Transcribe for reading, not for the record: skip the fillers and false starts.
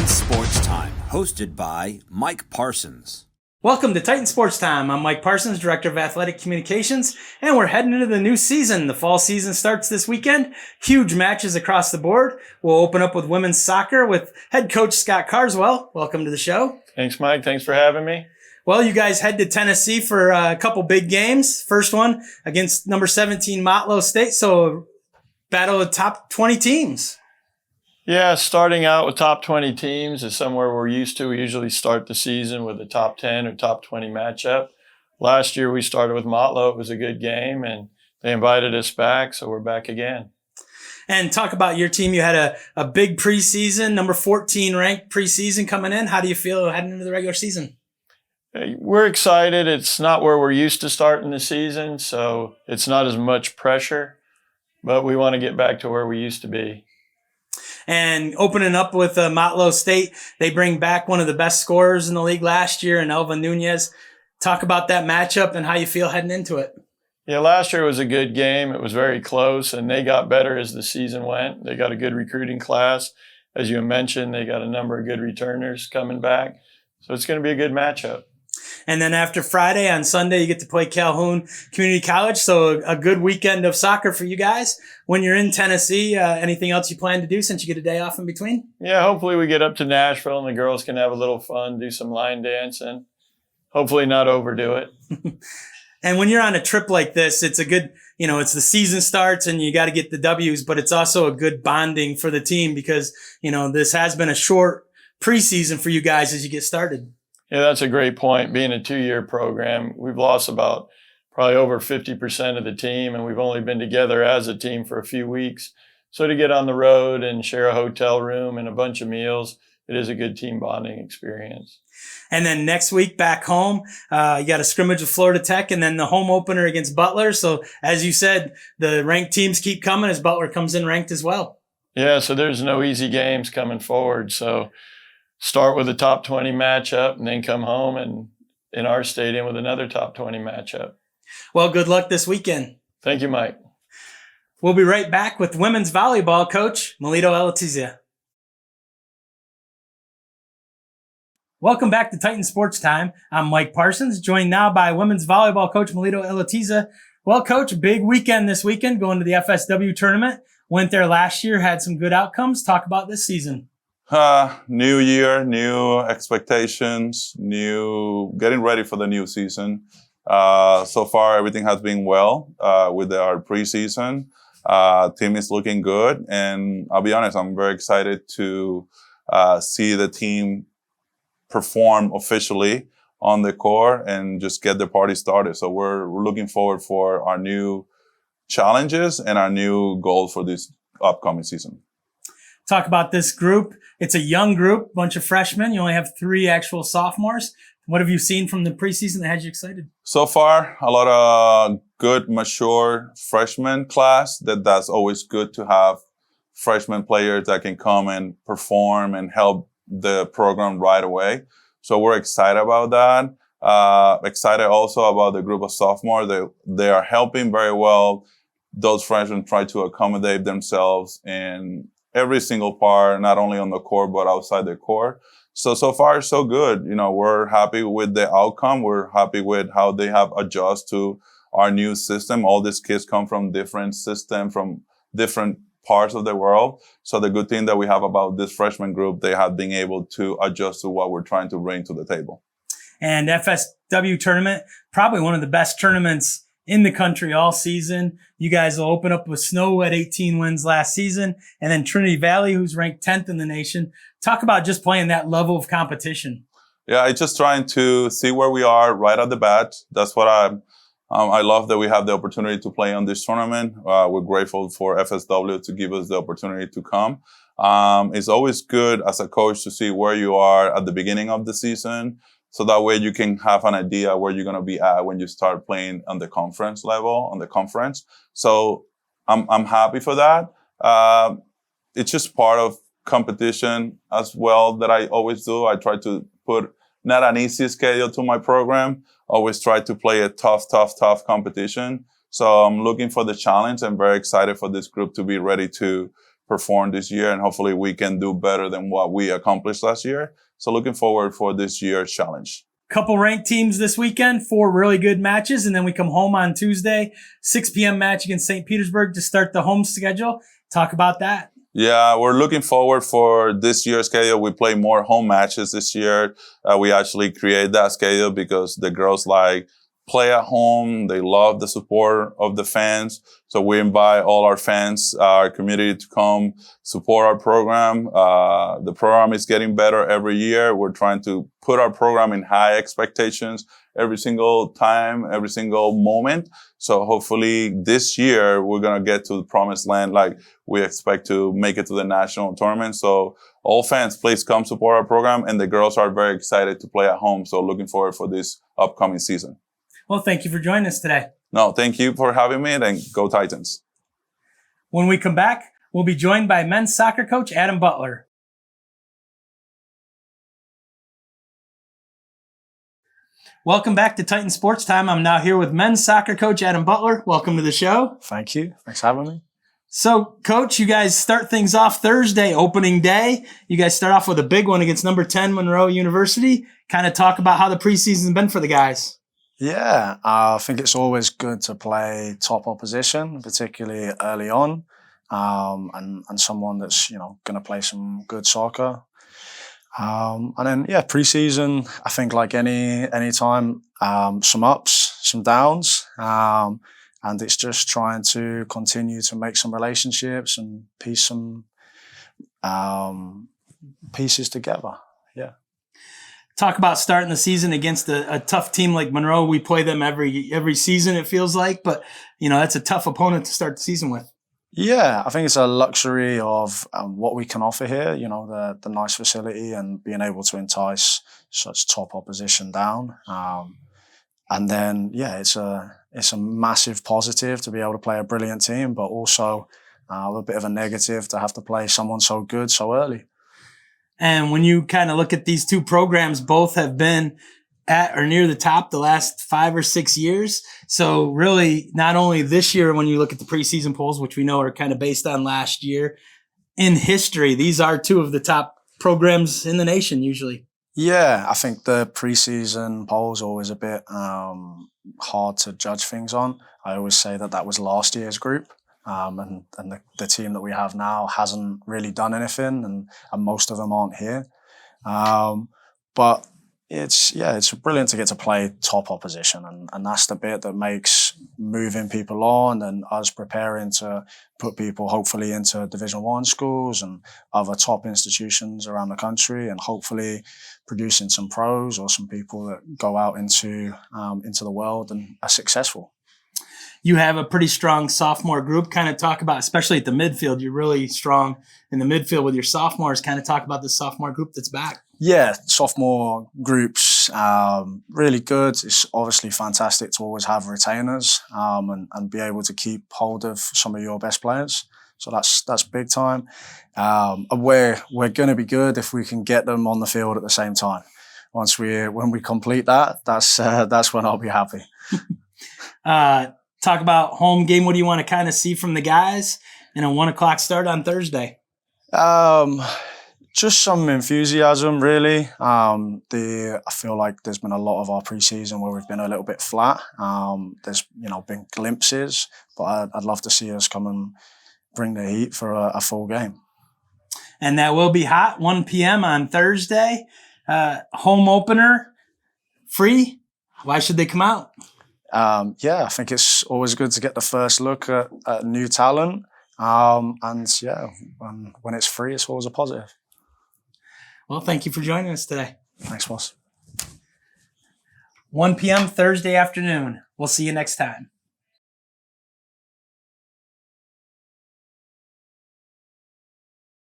Titan Sports Time, hosted by Mike Parsons. Welcome to Titan Sports Time. I'm Mike Parsons, Director of Athletic Communications, and we're heading into the new season. The fall season starts this weekend. Huge matches across the board. We'll open up with women's soccer with head coach Scott Carswell. Welcome to the show. Thanks, Mike. Thanks for having me. Well, you guys head to Tennessee for a couple big games. First one against number 17 Motlow State, so battle of top 20 teams. Yeah, starting out with top 20 teams is somewhere we're used to. We usually start the season with a top 10 or top 20 matchup. Last year we started with Motlow. It was a good game, and they invited us back, so we're back again. And talk about your team. You had a big preseason, number 14 ranked preseason coming in. How do you feel heading into the regular season? We're excited. It's not where we're used to starting the season, so it's not as much pressure, but we want to get back to where we used to be. And opening up with Motlow State, they bring back one of the best scorers in the league last year, and Elva Nunez. Talk about that matchup and how you feel heading into it. Yeah, last year was a good game. It was very close, and they got better as the season went. They got a good recruiting class. As you mentioned, they got a number of good returners coming back. So it's going to be a good matchup. And then after Friday, on Sunday, you get to play Calhoun Community College. So a good weekend of soccer for you guys. When you're in Tennessee, anything else you plan to do since you get a day off in between? Yeah, hopefully we get up to Nashville and the girls can have a little fun, do some line dancing. Hopefully not overdo it. And when you're on a trip like this, it's a good, it's the season starts and you got to get the W's, but it's also a good bonding for the team because, this has been a short preseason for you guys as you get started. Yeah, that's a great point. Being a 2-year program, we've lost about probably over 50% of the team, and we've only been together as a team for a few weeks. So to get on the road and share a hotel room and a bunch of meals, it is a good team bonding experience. And then next week back home, you got a scrimmage with Florida Tech and then the home opener against Butler. So as you said, the ranked teams keep coming as Butler comes in ranked as well. Yeah, so there's no easy games coming forward. So start with a top 20 matchup and then come home and in our stadium with another top 20 matchup. Well, good luck this weekend. Thank you, Mike. We'll be right back with women's volleyball coach Melito Eletizia. Welcome back to Titan Sports Time. I'm Mike Parsons, joined now by women's volleyball coach Melito Eletizia. Well, coach, big weekend this weekend, going to the FSW tournament. Went there last year, had some good outcomes. Talk about this season. New year, new expectations, getting ready for the new season. So far, everything has been well with our preseason. Team is looking good, and I'll be honest, I'm very excited to see the team perform officially on the court and just get the party started. So we're looking forward for our new challenges and our new goals for this upcoming season. Talk about this group. It's a young group, bunch of freshmen. You only have 3 actual sophomores. What have you seen from the preseason that had you excited? So far, a lot of good, mature freshman class. That's always good to have freshman players that can come and perform and help the program right away. So we're excited about that. Excited also about the group of sophomores. They are helping very well. Those freshmen try to accommodate themselves in every single part, not only on the court, but outside the court. So far, so good. We're happy with the outcome. We're happy with how they have adjusted to our new system. All these kids come from different systems, from different parts of the world. So the good thing that we have about this freshman group, they have been able to adjust to what we're trying to bring to the table. And FSW tournament, probably one of the best tournaments in the country all season. You guys will open up with Snow at 18 wins last season, and then Trinity Valley, who's ranked 10th in the nation. Talk about just playing that level of competition. Yeah, it's just trying to see where we are right at the bat. That's what I love that we have the opportunity to play on this tournament. We're grateful for FSW to give us the opportunity to come. It's always good as a coach to see where you are at the beginning of the season. So that way you can have an idea where you're going to be at when you start playing on the conference level, on the conference. So I'm happy for that. It's just part of competition as well that I always do. I try to put not an easy schedule to my program. Always try to play a tough competition. So I'm looking for the challenge. I'm very excited for this group to be ready to perform this year, and hopefully we can do better than what we accomplished last year. So looking forward for this year's challenge. Couple ranked teams this weekend, 4 really good matches, and then we come home on Tuesday, 6 p.m. match against St. Petersburg to start the home schedule. Talk about that. Yeah, we're looking forward for this year's schedule. We play more home matches this year. We actually create that schedule because the girls play at home. They love the support of the fans. So we invite all our fans, our community to come support our program. The program is getting better every year. We're trying to put our program in high expectations every single time, every single moment. So hopefully this year we're going to get to the promised land. We expect to make it to the national tournament. So all fans, please come support our program. And the girls are very excited to play at home. So looking forward for this upcoming season. Well, thank you for joining us today. No, thank you for having me, and go Titans. When we come back, we'll be joined by men's soccer coach Adam Butler. Welcome back to Titan Sports Time. I'm now here with men's soccer coach Adam Butler. Welcome to the show. Thank you. Thanks for having me. So, Coach, you guys start things off Thursday, opening day. You guys start off with a big one against number 10 Monroe University. Kind of talk about how the preseason's been for the guys. Yeah, I think it's always good to play top opposition, particularly early on, and someone that's going to play some good soccer. And then preseason, I think like any time, some ups, some downs, and it's just trying to continue to make some relationships and piece some pieces together. Yeah. Talk about starting the season against a tough team like Monroe. We play them every season, it feels like, but that's a tough opponent to start the season with. Yeah, I think it's a luxury of what we can offer here, the nice facility and being able to entice such top opposition down. And then, it's a massive positive to be able to play a brilliant team, but also a bit of a negative to have to play someone so good so early. And when you kind of look at these two programs, both have been at or near the top the last 5 or 6 years. So really, not only this year, when you look at the preseason polls, which we know are kind of based on last year, in history, these are two of the top programs in the nation usually. Yeah, I think the preseason polls are always a bit hard to judge things on. I always say that was last year's group. And the team that we have now hasn't really done anything, and most of them aren't here. But it's brilliant to get to play top opposition, and that's the bit that makes moving people on and us preparing to put people hopefully into Division 1 schools and other top institutions around the country, and hopefully producing some pros or some people that go out into the world and are successful. You have a pretty strong sophomore group. Kind of talk about, especially at the midfield, you're really strong in the midfield with your sophomores. Kind of talk about the sophomore group that's back. Yeah, sophomore groups, really good. It's obviously fantastic to always have retainers and be able to keep hold of some of your best players. So that's big time. We're going to be good if we can get them on the field at the same time. When we complete that, that's when I'll be happy. Talk about home game. What do you want to kind of see from the guys in a 1:00 start on Thursday? Just some enthusiasm, really. I feel like there's been a lot of our preseason where we've been a little bit flat. There's been glimpses, but I'd love to see us come and bring the heat for a full game. And that will be hot, 1 p.m. on Thursday. Home opener, free. Why should they come out? I think it's always good to get the first look at new talent. When it's free, it's always a positive. Well, thank you for joining us today. Thanks, boss. 1 p.m. Thursday afternoon. We'll see you next time.